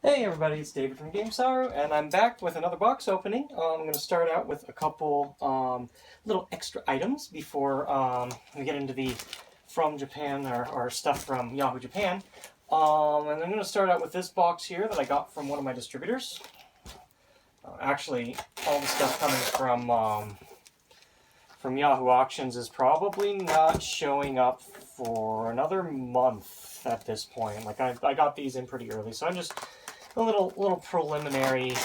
Hey everybody, it's David from Game Saru, and I'm back with another box opening. I'm going to start out with a couple little extra items before we get into the from Japan or stuff from Yahoo Japan. And I'm going to start out with this box here that I got from one of my distributors. Actually, all the stuff coming from Yahoo Auctions is probably not showing up for another month at this point. Like I got these in pretty early, so I'm just a little preliminary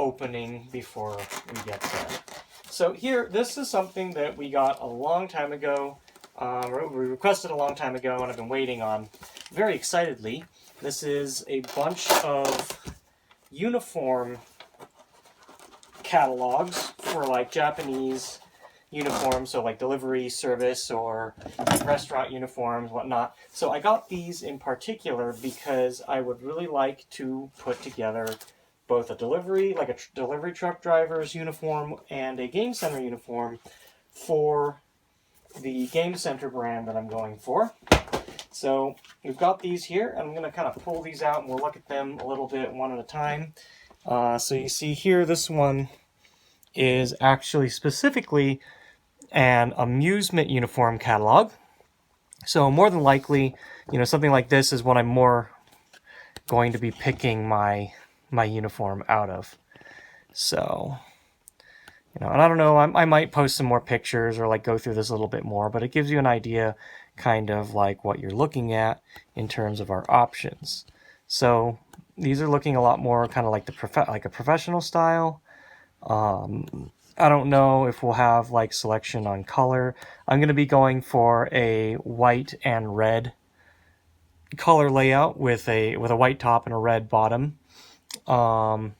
opening before we get there. So here, this is something that we got a long time ago. We requested a long time ago, and I've been waiting on very excitedly. This is a bunch of uniform catalogs for like Japanese uniforms, so like delivery service or restaurant uniforms, whatnot. So I got these in particular because I would really like to put together both a delivery, like a delivery truck driver's uniform and a Game Center uniform for the Game Center brand that I'm going for. So we've got these here, and I'm going to kind of pull these out and we'll look at them a little bit one at a time. So you see here, this one is actually specifically an amusement uniform catalog. So more than likely, something like this is what I'm more going to be picking my uniform out of. So, and I don't know, I might post some more pictures or like go through this a little bit more, but it gives you an idea kind of like what you're looking at in terms of our options. So these are looking a lot more kind of like a professional style. I don't know if we'll have like selection on color. I'm going to be going for a white and red color layout with a white top and a red bottom, to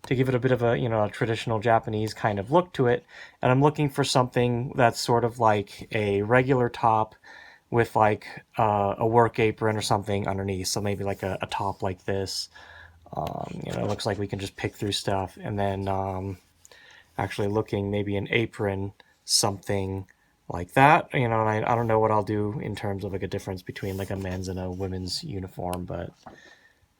give it a bit of a traditional Japanese kind of look to it. And I'm looking for something that's sort of like a regular top with like a work apron or something underneath. So maybe like a top like this. It looks like we can just pick through stuff, and then actually looking maybe an apron, something like that. And I don't know what I'll do in terms of like a difference between like a men's and a women's uniform, but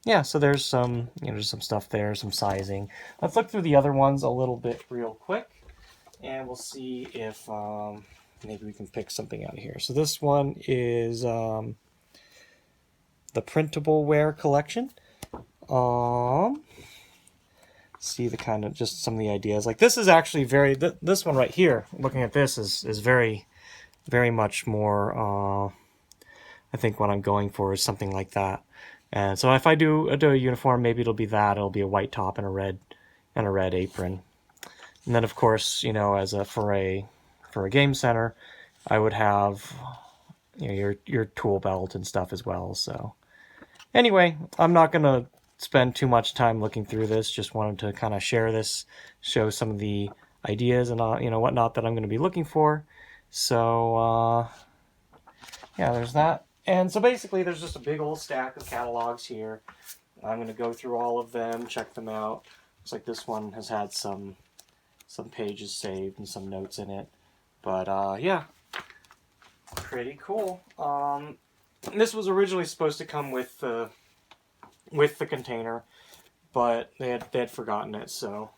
yeah, so there's some, just some stuff there, some sizing. Let's look through the other ones a little bit real quick, and we'll see if maybe we can pick something out of here. So this one is the printable wear collection. See the kind of just some of the ideas. Like this is actually this one right here, looking at this is very, very much more, I think what I'm going for is something like that. And so if I do a uniform, maybe it'll be that. It'll be a white top and a red apron. And then of course, for a Game Center, I would have your tool belt and stuff as well. So anyway, I'm not gonna spend too much time looking through this. Just wanted to kind of share this, show some of the ideas and whatnot that I'm going to be looking for. So yeah, there's that. And so basically there's just a big old stack of catalogs here. I'm going to go through all of them, check them out. Looks like this one has had some pages saved and some notes in it. But yeah, pretty cool. This was originally supposed to come with the container, but they had forgotten it, so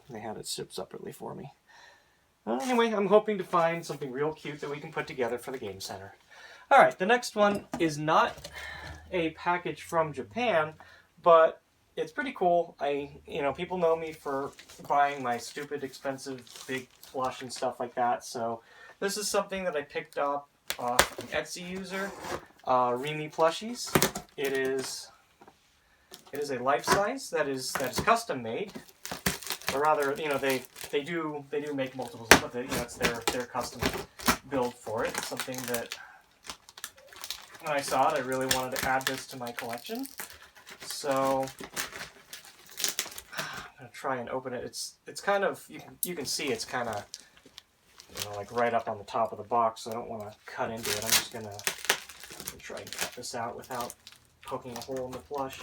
they had it shipped separately for me. Anyway, I'm hoping to find something real cute that we can put together for the Game Center. Alright, the next one is not a package from Japan, but it's pretty cool. People know me for buying my stupid expensive big plush and stuff like that, so this is something that I picked up off an Etsy user, Rimi Plushies. It is a life size that is custom made, or rather, they do make multiples, but it's their custom build for it. It's something that when I saw it, I really wanted to add this to my collection. So I'm gonna try and open it. It's kind of you can see it's kind of like right up on the top of the box. So I don't want to cut into it. I'm just gonna try and cut this out without poking a hole in the plush.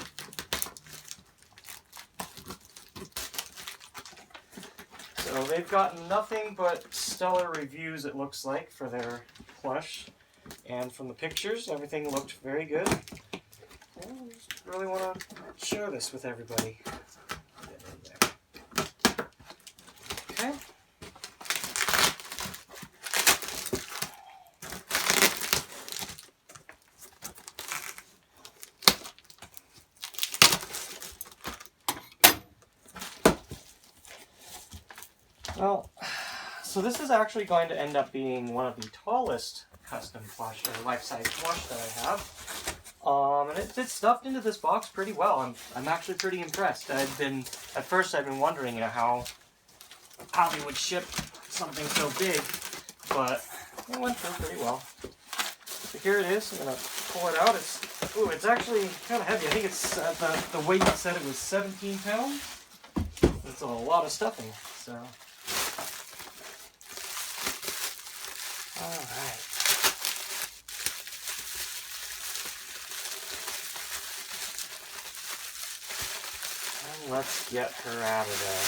So they've gotten nothing but stellar reviews, it looks like, for their plush. And from the pictures, everything looked very good. Just really want to share this with everybody. Okay. Well, so this is actually going to end up being one of the tallest custom plush or life-size plush that I have. And it's stuffed into this box pretty well. I'm actually pretty impressed. At first I'd been wondering, how they would ship something so big, but it went through pretty well. So here it is. I'm gonna pull it out. It's actually kind of heavy. I think it's the weight said it was 17 pounds. That's a lot of stuffing. So, all right. And let's get her out of there.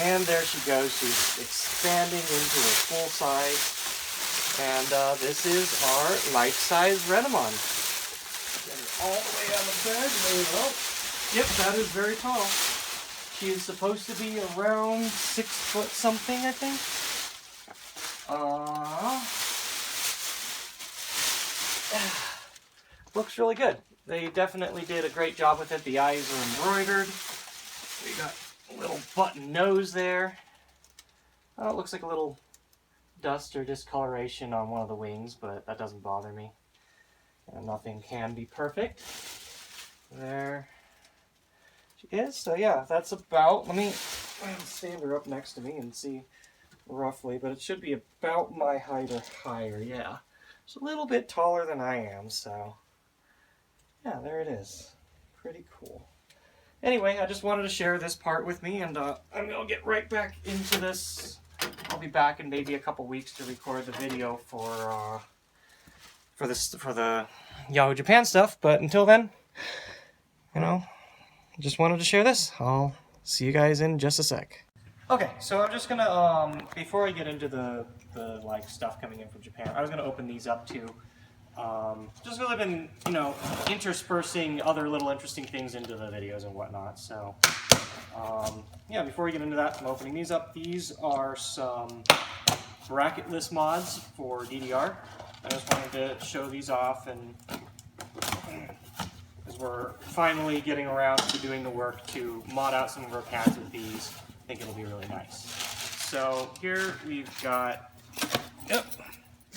And there she goes. She's expanding into a full size. And this is our life-size Renamon. Get her all the way out of the bed. There you go. Yep, that is very tall. She is supposed to be around 6 foot something, I think. Looks really good. They definitely did a great job with it. The eyes are embroidered. We got a little button nose there. Oh, it looks like a little dust or discoloration on one of the wings, but that doesn't bother me. And nothing can be perfect. There she is. So yeah, that's about, let me stand her up next to me and see roughly, but it should be about my height or higher, yeah. It's a little bit taller than I am, so yeah, there it is. Pretty cool. Anyway, I just wanted to share this part with me, and I'm going to get right back into this. I'll be back in maybe a couple weeks to record the video for the Yahoo Japan stuff, but until then, just wanted to share this. I'll see you guys in just a sec. Okay, so I'm just gonna, before I get into the like stuff coming in from Japan, I was gonna open these up too. Just because I've been, interspersing other little interesting things into the videos and whatnot. So, yeah, before we get into that, I'm opening these up. These are some bracketless mods for DDR. I just wanted to show these off, and as we're finally getting around to doing the work to mod out some of our pads with these, I think it'll be really nice. So here we've got,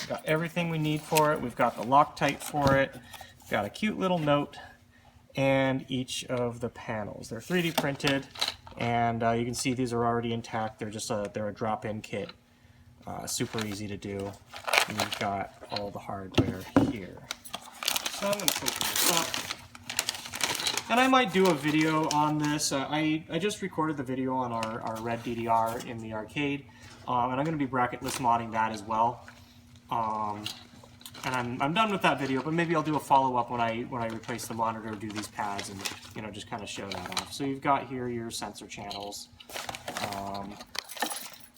got everything we need for it. We've got the Loctite for it. We've got a cute little note and each of the panels. They're 3D printed, and you can see these are already intact. They're just they're a drop-in kit. Super easy to do. And we've got all the hardware here. So I'm going to open this up. And I might do a video on this. I just recorded the video on our red DDR in the arcade, and I'm going to be bracketless modding that as well. And I'm done with that video, but maybe I'll do a follow-up when I replace the monitor, do these pads, and just kind of show that off. So you've got here your sensor channels.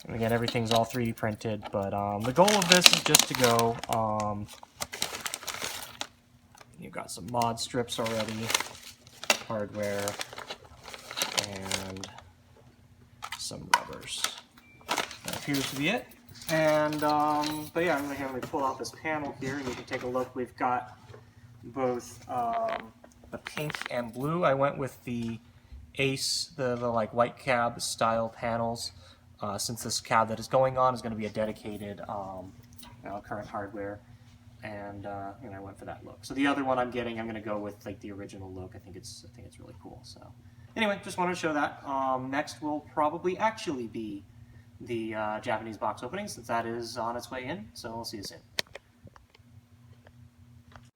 And again, everything's all 3D printed, but the goal of this is just to go. You've got some mod strips already, hardware, and some rubbers. That appears to be it. And, but yeah, I'm going to pull out this panel here, and you can take a look. We've got both the pink and blue. I went with the Ace, the like white cab style panels, since this cab that is going on is going to be a dedicated current hardware, and I went for that look. So the other one I'm going to go with like the original look. I think it's really cool. So anyway, just wanted to show that. Next will probably actually be the Japanese box opening, since that is on its way in. So we'll see you soon.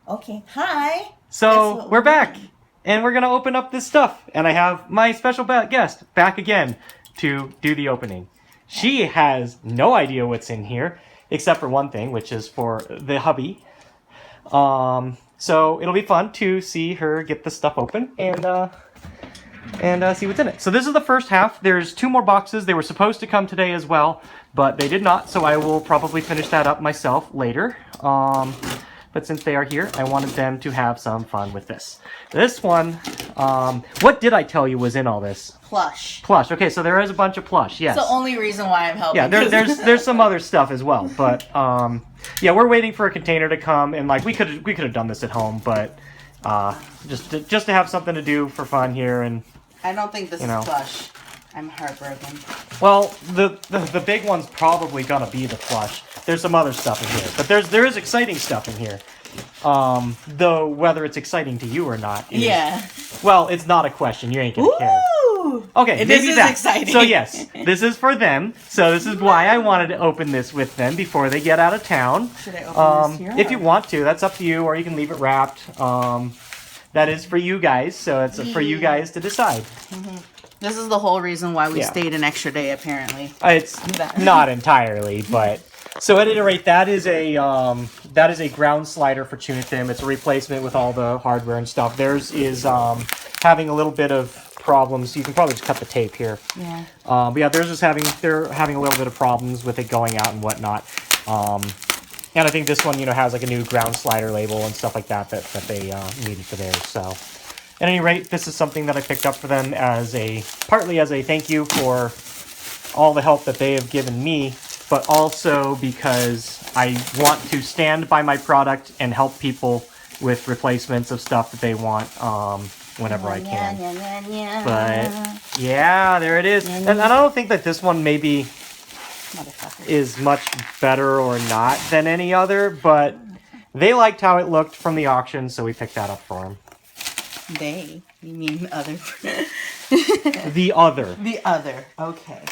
Okay, hi. So we're back, and we're gonna open up this stuff, and I have my special guest back again to do the opening. She has no idea what's in here, except for one thing, which is for the hubby. So it'll be fun to see her get the stuff open and see what's in it. So this is the first half. There's 2 more boxes. They were supposed to come today as well, but they did not, so I will probably finish that up myself later. But since they are here, I wanted them to have some fun with this. This one, what did I tell you was in all this? Plush. Plush. Okay, so there is a bunch of plush. Yes. It's the only reason why I'm helping. Yeah, there's some other stuff as well, but yeah, we're waiting for a container to come, and like we could have done this at home, but just to have something to do for fun here, and I don't think this is plush. I'm heartbroken. well, the big one's probably gonna be the plush. There's some other stuff in here, but there is exciting stuff in here. Though whether it's exciting to you or not, well, it's not a question. You ain't gonna care. Okay, this is exciting. So yes, this is for them. So this is why I wanted to open this with them before they get out of town. Should I open this here? If you want to, that's up to you, or you can leave it wrapped. That is for you guys, so it's for you guys to decide. This is the whole reason why we stayed an extra day, apparently. It's not entirely, but so at any rate, that is a ground slider for Tunitim. It's a replacement with all the hardware and stuff. Theirs is having a little bit of problems. You can probably just cut the tape here. Yeah. But yeah, they're having a little bit of problems with it going out and whatnot. And I think this one, has like a new ground slider label and stuff like that they needed for theirs. So. At any rate, this is something that I picked up for them partly as a thank you for all the help that they have given me, but also because I want to stand by my product and help people with replacements of stuff that they want whenever I can. But yeah, there it is. And I don't think that this one maybe is much better or not than any other, but they liked how it looked from the auction, so we picked that up for them. They? You mean other? The other. The other. Okay.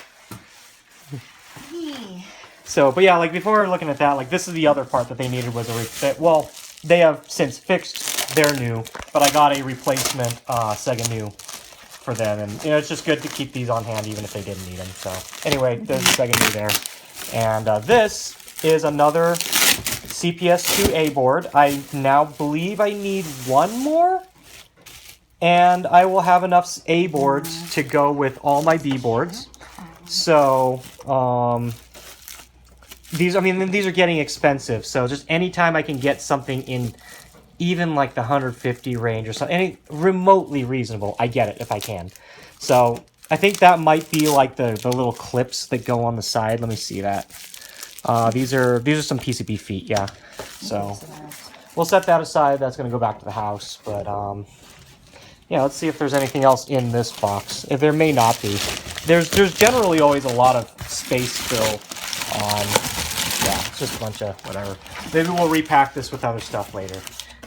So, but yeah, like before looking at that, like this is the other part that they needed was well, they have since fixed their new, but I got a replacement Sega new for them, and it's just good to keep these on hand even if they didn't need them. So anyway, there's the Sega new there, and this is another CPS2A board. I now believe I need one more. And I will have enough A boards to go with all my B boards. So, these are getting expensive. So just anytime I can get something in even like the 150 range or something, any remotely reasonable, I get it if I can. So I think that might be like the little clips that go on the side. Let me see that. These are some PCB feet, yeah. So we'll set that aside. That's going to go back to the house, but yeah, let's see if there's anything else in this box. If there may not be. There's generally always a lot of space fill on. Yeah, it's just a bunch of whatever. Maybe we'll repack this with other stuff later.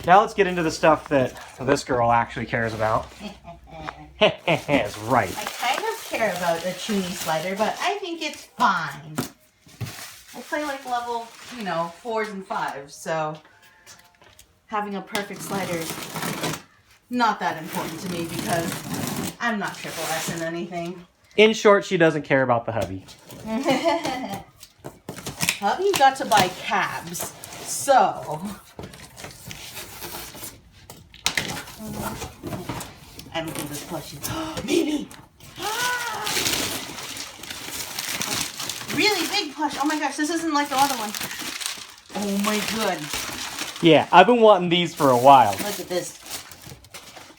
Now let's get into the stuff that this girl actually cares about. That's right. I kind of care about a Chuny slider, but I think it's fine. I play like level, 4s and 5s, so having a perfect slider is not that important to me because I'm not triple S in anything. In short, she doesn't care about the hubby. Hubby got to buy cabs, so I don't think this plushie. Maybe. Really big plush. Oh my gosh, this isn't like the other one. Oh my god. Yeah, I've been wanting these for a while. Look at this.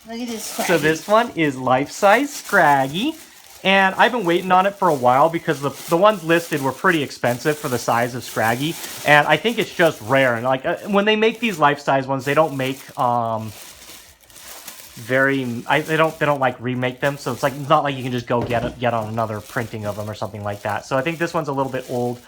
Look at this Scraggy. So this one is life-size Scraggy, and I've been waiting on it for a while because the ones listed were pretty expensive for the size of Scraggy, and I think it's just rare. And like when they make these life-size ones, they don't make they don't like remake them, so it's not like you can just go get on another printing of them or something like that. So I think this one's a little bit old.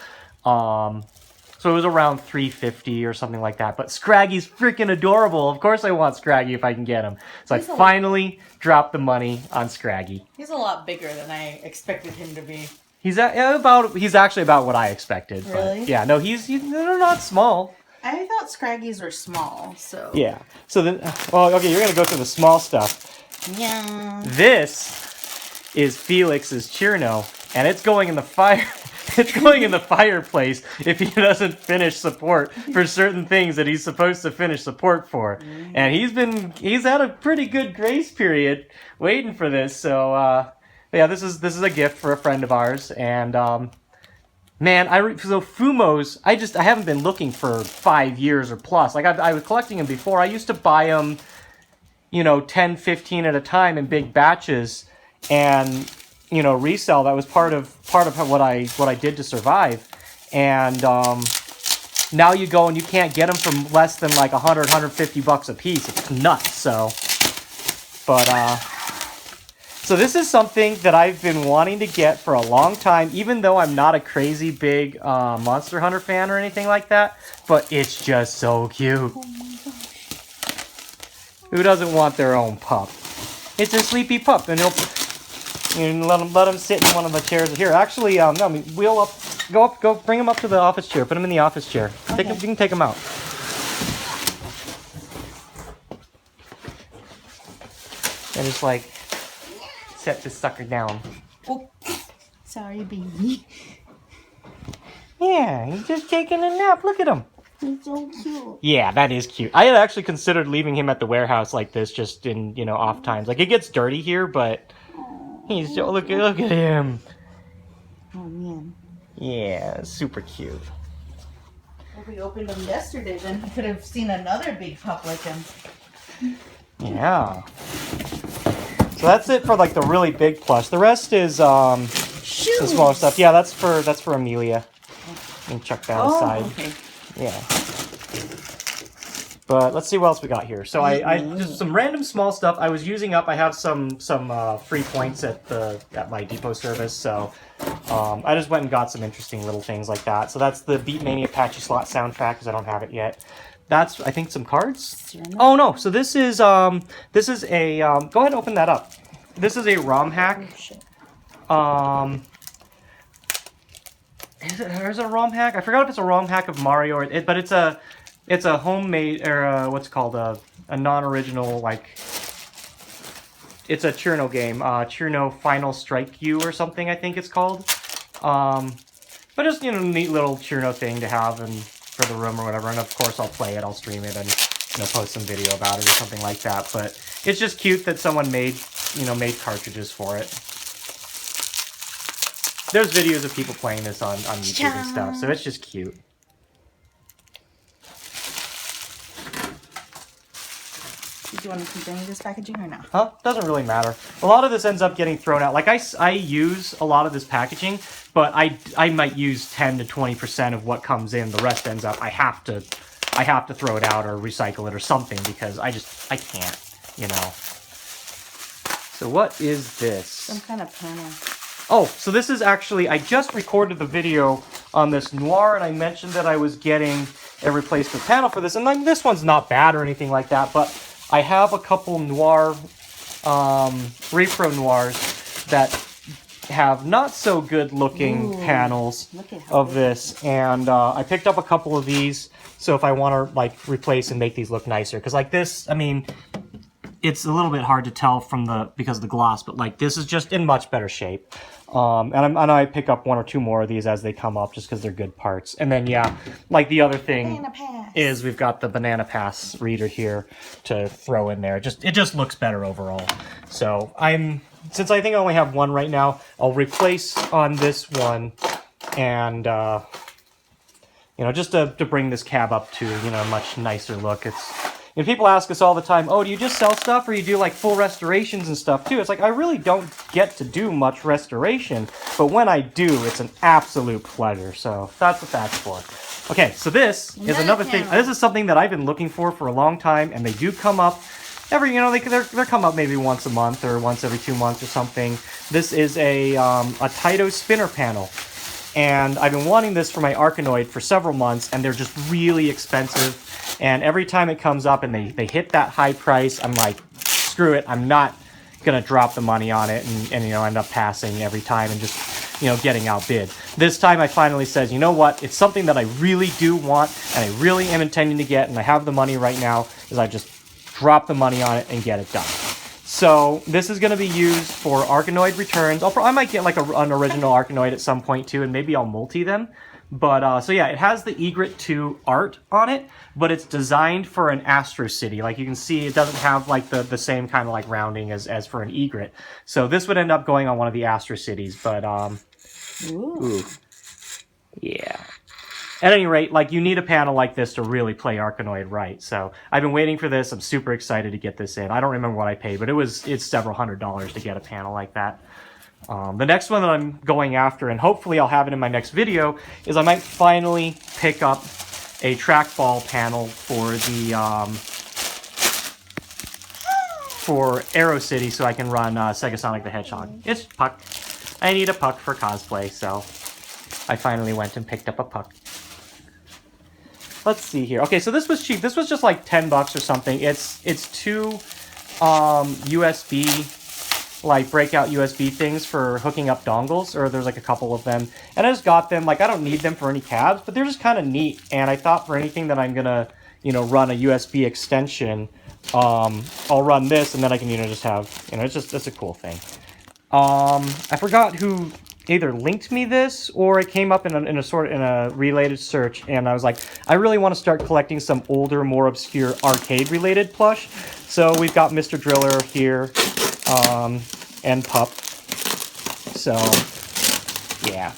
So it was around $350 or something like that. But Scraggy's freaking adorable. Of course I want Scraggy if I can get him. So I finally dropped the money on Scraggy. He's a lot bigger than I expected him to be. He's actually about what I expected. Really? But yeah, no, they're not small. I thought Scraggies were small, so. Yeah. So then, well, okay, you're going to go through the small stuff. Yeah. This is Felix's Cirno, and it's going in the fire. It's going in the fireplace if he doesn't finish support for certain things that he's supposed to finish support for. And he's had a pretty good grace period waiting for this. So yeah, this is a gift for a friend of ours, and Man, so Fumos, I haven't been looking for 5 years or plus. Like, I was collecting them before. I used to buy them, you know, 10, 15 at a time in big batches and, you know, resell. That was part of what I did to survive. And now you go and you can't get them for less than like 100, 150 bucks a piece. It's nuts. So, but, so this is something that I've been wanting to get for a long time, even though I'm not a crazy big Monster Hunter fan or anything like that. But it's just so cute. Oh my gosh. Who doesn't want their own pup? It's a sleepy pup, and you let him sit in one of the chairs here. Actually, no, I mean, go bring him up to the office chair. Put him in the office chair. Okay. You can take him out. And just like set this sucker down. Oh, sorry, baby. Yeah, he's just taking a nap. Look at him. He's so cute. Yeah, that is cute. I had actually considered leaving him at the warehouse like this, just in, you know, off times. Like, it gets dirty here, but he's look at him. Oh man. Yeah, super cute. If we opened him yesterday, then he could have seen another big pup like him. Yeah. So that's it for like the really big plush. The rest is the smaller stuff. Yeah, that's for Amelia. You can chuck that aside. Okay. Yeah. But let's see what else we got here. So I just some random small stuff. I was using up. I have some free points at my depot service. So I just went and got some interesting little things like that. So that's the Beatmania Apache slot soundtrack because I don't have it yet. That's, I think, some cards. Cirno? Oh no! So this is a go ahead and open that up. This is a ROM hack. Is it a ROM hack? I forgot if it's a ROM hack of Mario or but it's a homemade or what's it called a non-original, like, it's a Cirno game, Cirno Final Strike You or something, I think it's called. But just, you know, neat little Cirno thing to have and for the room or whatever. And of course I'll play it, I'll stream it, and, you know, post some video about it or something like that. But it's just cute that someone made cartridges for it. There's videos of people playing this on YouTube and stuff, so it's just cute. Did you want to continue this packaging or not? Huh? Doesn't really matter. A lot of this ends up getting thrown out. Like, I use a lot of this packaging, but I might use 10 to 20% of what comes in. The rest ends up, I have to throw it out or recycle it or something because I can't, you know. So what is this? Some kind of panel. Oh, so this is actually, I just recorded the video on this Noir, and I mentioned that I was getting a replacement panel for this. And then this one's not bad or anything like that, but I have a couple Noir, Repro Noirs that have not so good looking panels of this. And I picked up a couple of these, so if I want to, like, replace and make these look nicer. Because, like, this, I mean, it's a little bit hard to tell because of the gloss, but, like, this is just in much better shape. And I pick up one or two more of these as they come up just because they're good parts. And then, yeah, like the other thing is we've got the Banana Pass reader here to throw in there. It just looks better overall. So since I think I only have one right now, I'll replace on this one and, you know, just to bring this cab up to, you know, a much nicer look. And people ask us all the time, oh, do you just sell stuff or you do like full restorations and stuff too? It's like, I really don't get to do much restoration, but when I do, it's an absolute pleasure. So that's what that's for. Okay, so this is another thing. This is something that I've been looking for a long time, and they do come up every, you know, they're come up maybe once a month or once every 2 months or something. This is a TAITO spinner panel. And I've been wanting this for my Arkanoid for several months, and they're just really expensive. And every time it comes up and they hit that high price, I'm like, screw it, I'm not going to drop the money on it and, you know, end up passing every time and just, you know, getting outbid. This time I finally said, you know what, it's something that I really do want and I really am intending to get, and I have the money right now, is I just drop the money on it and get it done. So this is going to be used for Arkanoid returns. I might get like an original Arkanoid at some point too, and maybe I'll multi them. But, so yeah, it has the Egret 2 art on it, but it's designed for an Astro City. Like you can see, it doesn't have like the same kind of like rounding as for an Egret. So this would end up going on one of the Astro Cities, but, ooh. Yeah. At any rate, like, you need a panel like this to really play Arkanoid right. So I've been waiting for this. I'm super excited to get this in. I don't remember what I paid, but it's several $100s to get a panel like that. The next one that I'm going after, and hopefully I'll have it in my next video, is I might finally pick up a trackball panel for the for Aero City, so I can run Sega Sonic the Hedgehog. It's Puck. I need a Puck for cosplay, so I finally went and picked up a Puck. Let's see here. Okay, so this was cheap. This was just like $10 or something. It's two USB, like breakout USB things for hooking up dongles, or there's like a couple of them. And I just got them. Like, I don't need them for any cabs, but they're just kind of neat. And I thought for anything that I'm gonna, you know, run a USB extension, I'll run this, and then I can, you know, just have, you know, it's a cool thing. I forgot who either linked me this or it came up in a related search, and I was like, I really want to start collecting some older, more obscure arcade related plush. So we've got Mr. Driller here, and Pup. So yeah,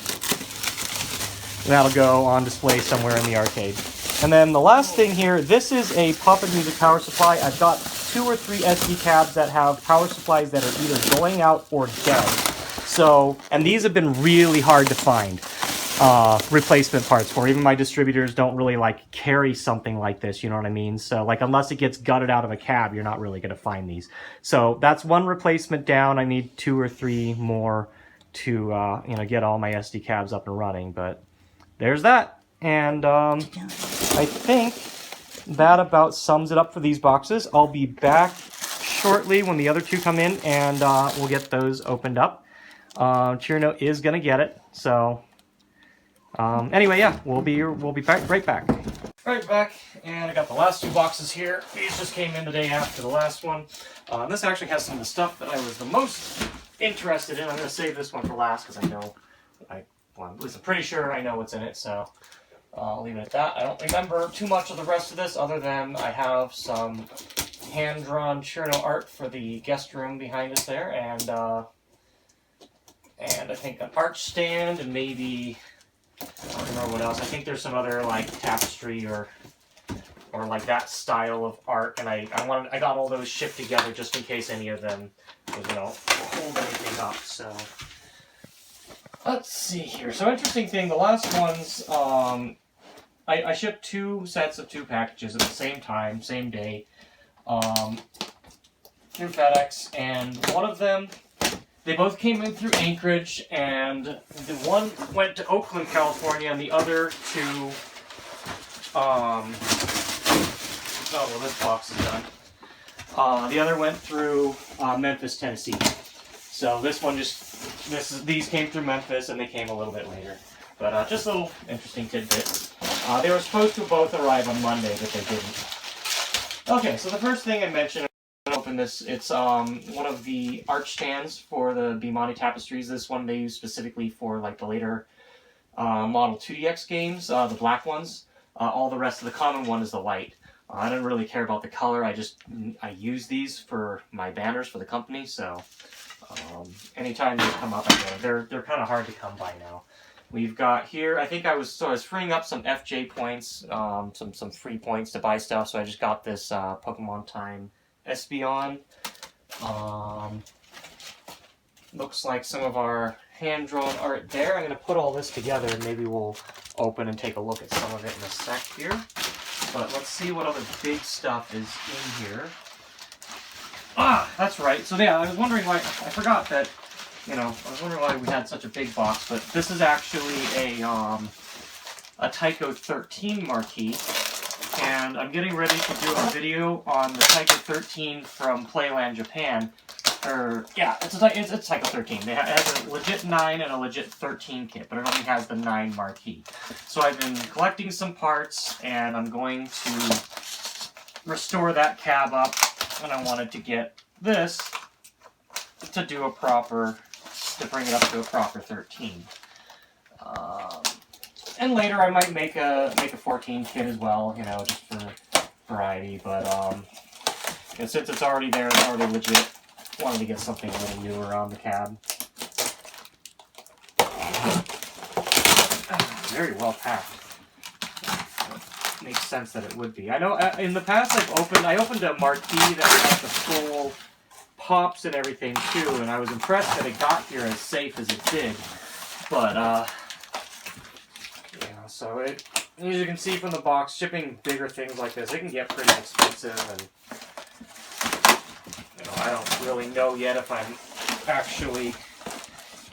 that'll go on display somewhere in the arcade. And then the last thing here, this is a Pop-It Music power supply. I've got 2 or 3 SD cabs that have power supplies that are either going out or dead. So, and these have been really hard to find replacement parts for. Even my distributors don't really like carry something like this, you know what I mean? So, like, unless it gets gutted out of a cab, you're not really going to find these. So that's one replacement down. I need 2 or 3 more to, you know, get all my SD cabs up and running. But there's that. And I think that about sums it up for these boxes. I'll be back shortly when the other 2 come in, and we'll get those opened up. Cirno is gonna get it, so anyway, yeah, we'll be back right back. Right back, and I got the last 2 boxes here. These just came in the day after the last one. This actually has some of the stuff that I was the most interested in. I'm gonna save this one for last because I know well, at least I'm pretty sure I know what's in it, so I'll leave it at that. I don't remember too much of the rest of this, other than I have some hand-drawn Cirno art for the guest room behind us there, and I think an art stand, and maybe, I don't remember what else. I think there's some other, like, tapestry or like that style of art, and I got all those shipped together just in case any of them would, you know, hold anything up, so. Let's see here. So, interesting thing, the last ones, I shipped 2 sets of 2 packages at the same time, same day, through FedEx, and one of them, they both came in through Anchorage, and the one went to Oakland, California, and the other to, oh, well, this box is done. The other went through Memphis, Tennessee. So this one these came through Memphis, and they came a little bit later. But just a little interesting tidbit. They were supposed to both arrive on Monday, but they didn't. Okay, so the first thing I mentioned, I'm going to open this, it's one of the art stands for the Bimani tapestries. This one they use specifically for like the later model 2DX games, the black ones. All the rest of the common one is the white. I don't really care about the color, I use these for my banners for the company, so anytime they come up, I get them. They're kind of hard to come by now. We've got here, I was freeing up some FJ points, some free points to buy stuff, so I just got this Pokemon Time Espeon. Looks like some of our hand-drawn art there. I'm going to put all this together, and maybe we'll open and take a look at some of it in a sec here. But let's see what other big stuff is in here. Ah, that's right. So yeah, I was wondering why, I forgot that, you know, I was wondering why we had such a big box, but this is actually a TAITO 13 marquee, and I'm getting ready to do a video on the TAITO 13 from Playland Japan. Yeah, it's TAITO 13. It has a legit 9 and a legit 13 kit, but it only has the 9 marquee. So I've been collecting some parts, and I'm going to restore that cab up, and I wanted to get this to do to bring it up to a proper 13. And later I might make a 14 kit as well, you know, just for variety, but and since it's already there, it's already legit, wanted to get something a little newer on the cab. very well packed. Makes sense that it would be. I know in the past I opened a marquee that had the full pops and everything too, and I was impressed that it got here as safe as it did. But yeah, so it, as you can see from the box, shipping bigger things like this, it can get pretty expensive, and you know, I don't really know yet if I'm actually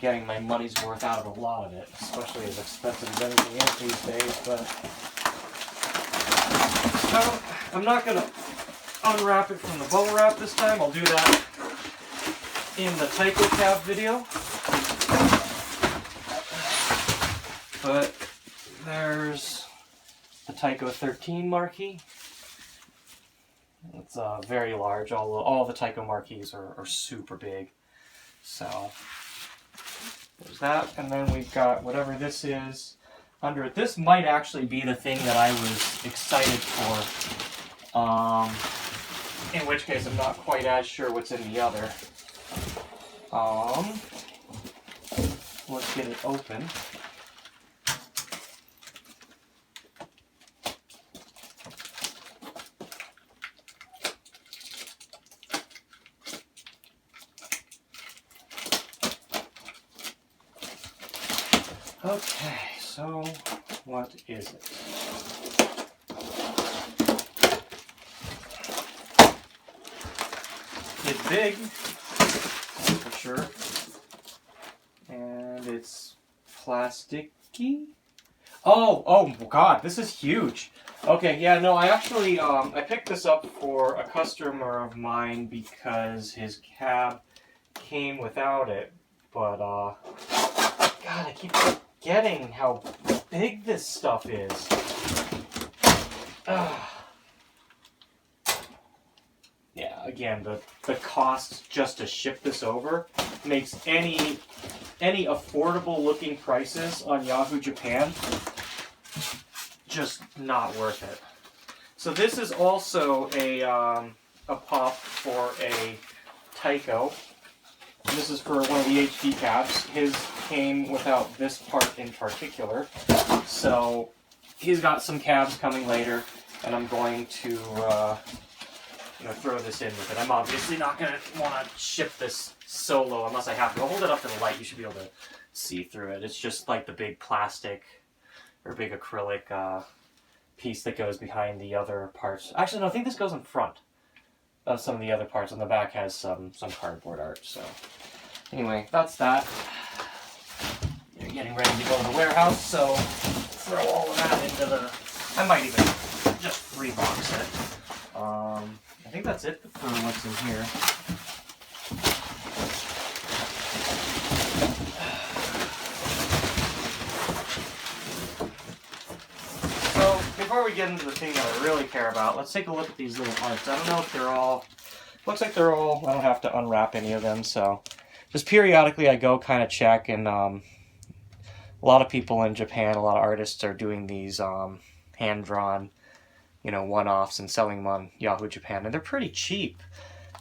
getting my money's worth out of a lot of it, especially as expensive as everything is these days. But so I'm not gonna unwrap it from the bubble wrap this time. I'll do that in the TAITO cab video. But there's the TAITO 13 marquee. It's very large. All the TAITO marquees are super big. So there's that, and then we've got whatever this is under it. This might actually be the thing that I was excited for. In which case I'm not quite as sure what's in the other. Let's get it open. Okay, so what is it? It's big, for sure, and it's plasticky. Oh God, this is huge. Okay, yeah, no, I actually, I picked this up for a customer of mine because his cab came without it, but, God, I keep forgetting how big this stuff is. Yeah, again, the cost just to ship this over makes any affordable looking prices on Yahoo Japan just not worth it. So this is also a pop for a TAITO. This is for one of the HD cabs. His came without this part in particular. So he's got some cabs coming later, and I'm going to throw this in with it. I'm obviously not going to want to ship this solo unless I have to. I'll hold it up to the light. You should be able to see through it. It's just like the big plastic or big acrylic piece that goes behind the other parts. Actually, no, I think this goes in front of some of the other parts. On the back has some cardboard art. So anyway, that's that. You're getting ready to go to the warehouse, so throw all of that into the... I might even just rebox it. I think that's it for what's in here. So, before we get into the thing that I really care about, let's take a look at these little arts. I don't know if they're all... Looks like they're all... I don't have to unwrap any of them, so... Just periodically I go kind of check, and a lot of people in Japan, a lot of artists are doing these hand-drawn, one-offs and selling them on Yahoo Japan, and they're pretty cheap.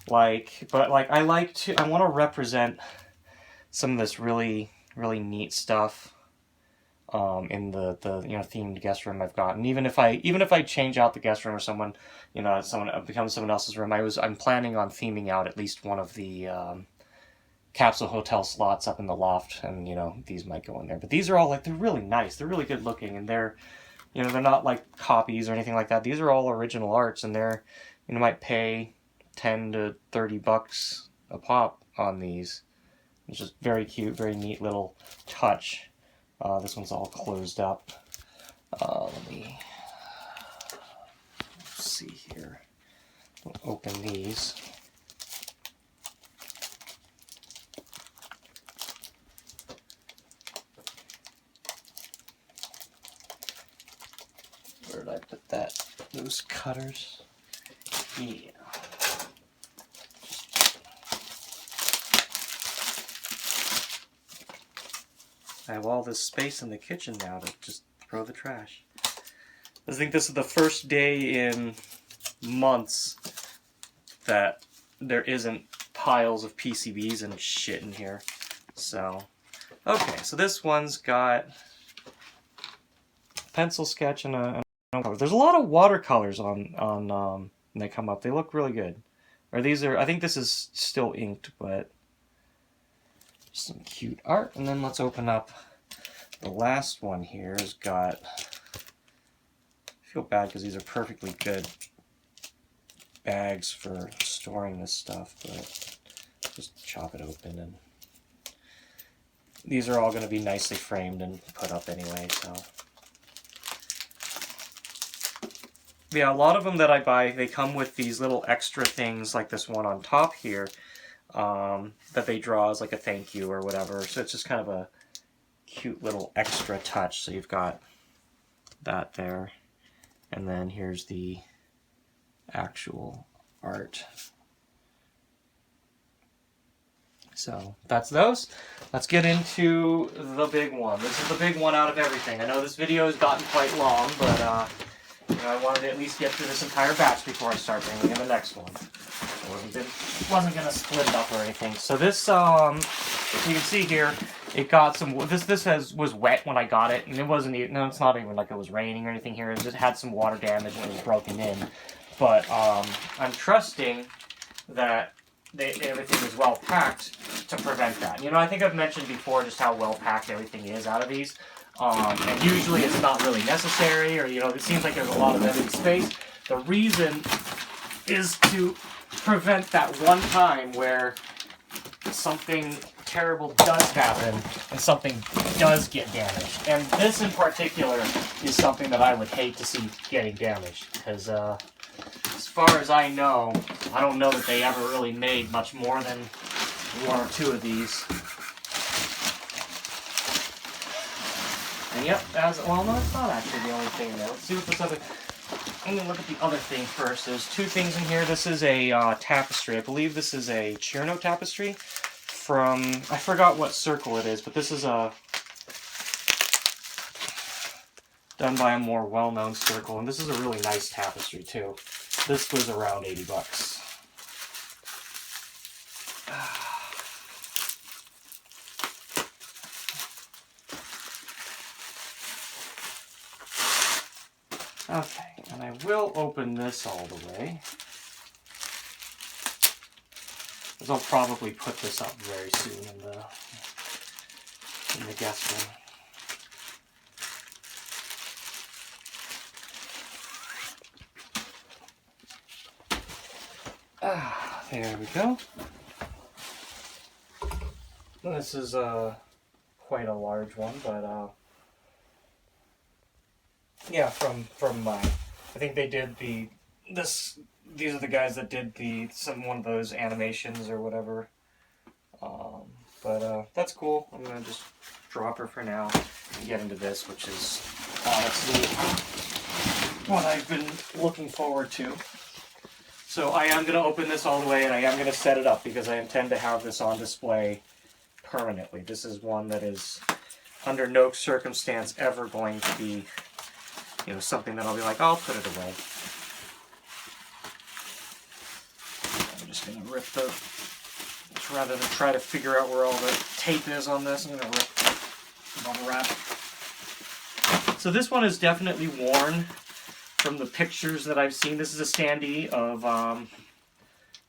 But I want to represent some of this really, really neat stuff in the themed guest room I've got. And even if I change out the guest room or someone becomes someone else's room, I'm planning on theming out at least one of the capsule hotel slots up in the loft, and these might go in there. But these are all they're really nice. They're really good looking, and they're not like copies or anything like that. These are all original arts, and they're might pay $10 to $30 a pop on these. It's just very cute, very neat little touch. This one's all closed up. Let me see here. We'll open these. Where did I put that? Those cutters? Yeah. I have all this space in the kitchen now to just throw the trash. I think this is the first day in months that there isn't piles of PCBs and shit in here. So, okay, so this one's got pencil sketch and there's a lot of watercolors on when they come up. They look really good. Or these are, I think this is still inked, but some cute art. And then let's open up the last one here. Has got, I feel bad because these are perfectly good bags for storing this stuff, but just chop it open, and these are all going to be nicely framed and put up anyway, so. Yeah, a lot of them that I buy, they come with these little extra things like this one on top here that they draw as like a thank you or whatever. So it's just kind of a cute little extra touch. So you've got that there. And then here's the actual art. So that's those. Let's get into the big one. This is the big one out of everything. I know this video has gotten quite long, but you know, I wanted to at least get through this entire batch before I start bringing in the next one. I wasn't gonna split it up or anything. So this, you can see here, it got some. This was wet when I got it, and it wasn't even. No, it's not even like it was raining or anything here. It just had some water damage when it was broken in. But I'm trusting that everything is well packed to prevent that. You know, I think I've mentioned before just how well packed everything is out of these. And usually it's not really necessary, or, you know, it seems like there's a lot of empty space. The reason is to prevent that one time where something terrible does happen and something does get damaged. And this in particular is something that I would hate to see getting damaged, because as far as I know, I don't know that they ever really made much more than one or two of these. And yep, well, no, it's not actually the only thing in there. Let's see what this other. I'm gonna look at the other thing first. There's two things in here. This is a tapestry. I believe this is a Cirno tapestry from, I forgot what circle it is, but this is a done by a more well-known circle, and this is a really nice tapestry too. This was around 80 bucks. Okay, and I will open this all the way, because I'll probably put this up very soon in the guest room. There we go. This is quite a large one, but yeah, from I think they did these are the guys that did one of those animations or whatever. But that's cool. I'm gonna just drop her for now and get into this, which is honestly what I've been looking forward to. So I am gonna open this all the way, and I am gonna set it up because I intend to have this on display permanently. This is one that is under no circumstance ever going to be, you know, something that I'll be like, I'll put it away. I'm just going to rip rather than try to figure out where all the tape is on this, I'm going to rip the bubble wrap. So this one is definitely worn from the pictures that I've seen. This is a standee of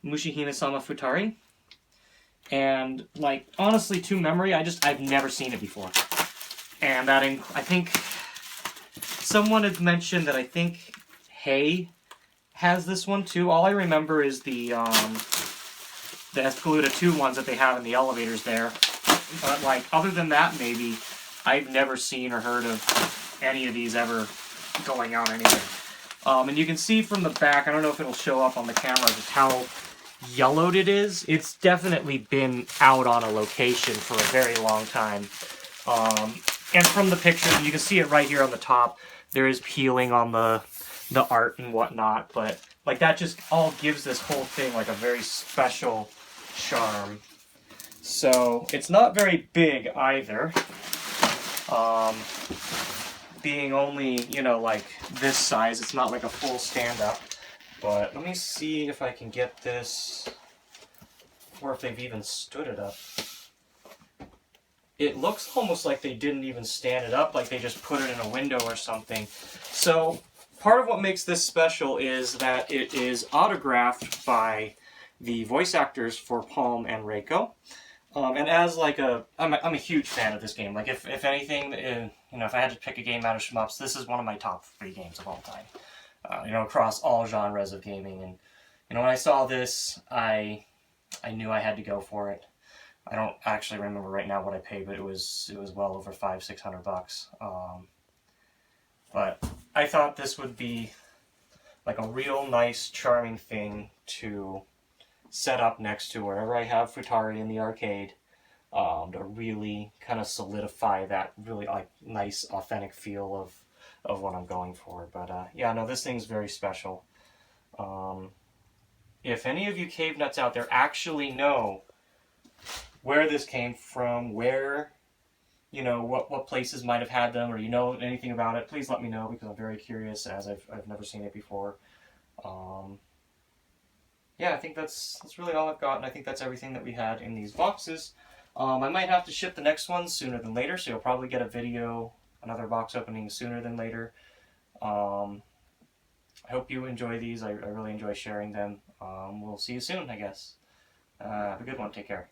Mushihimesama Futari. And, like, honestly, to memory, I've never seen it before. And that, I think, someone had mentioned that I think Hey has this one too. All I remember is the Escalada 2 ones that they have in the elevators there. But, like, other than that, maybe, I've never seen or heard of any of these ever going out anywhere. And you can see from the back, I don't know if it'll show up on the camera, just how yellowed it is. It's definitely been out on a location for a very long time. And from the picture, you can see it right here on the top. There is peeling on the art and whatnot, but like that just all gives this whole thing like a very special charm. So it's not very big either. Being only, you know, like this size, it's not like a full stand-up. But let me see if I can get this, or if they've even stood it up. it looks almost like they didn't even stand it up, like they just put it in a window or something. So part of what makes this special is that it is autographed by the voice actors for Palm and Reiko. And as like I'm a huge fan of this game. Like if anything, you know, if I had to pick a game out of shmups, this is one of my top 3 games of all time. You know, across all genres of gaming. And you know, when I saw this, I knew I had to go for it. I don't actually remember right now what I paid, but it was well over $500-600. But I thought this would be like a real nice, charming thing to set up next to wherever I have Futari in the arcade, to really kind of solidify that really like nice, authentic feel of what I'm going for. But yeah, no, this thing's very special. If any of you cave nuts out there actually know where this came from, where, you know, what places might have had them, or you know anything about it, please let me know, because I'm very curious, as I've never seen it before. Yeah, I think that's really all I've got, and I think that's everything that we had in these boxes. I might have to ship the next one sooner than later, so you'll probably get a video, another box opening sooner than later. I hope you enjoy these. I really enjoy sharing them. We'll see you soon, I guess. Have a good one. Take care.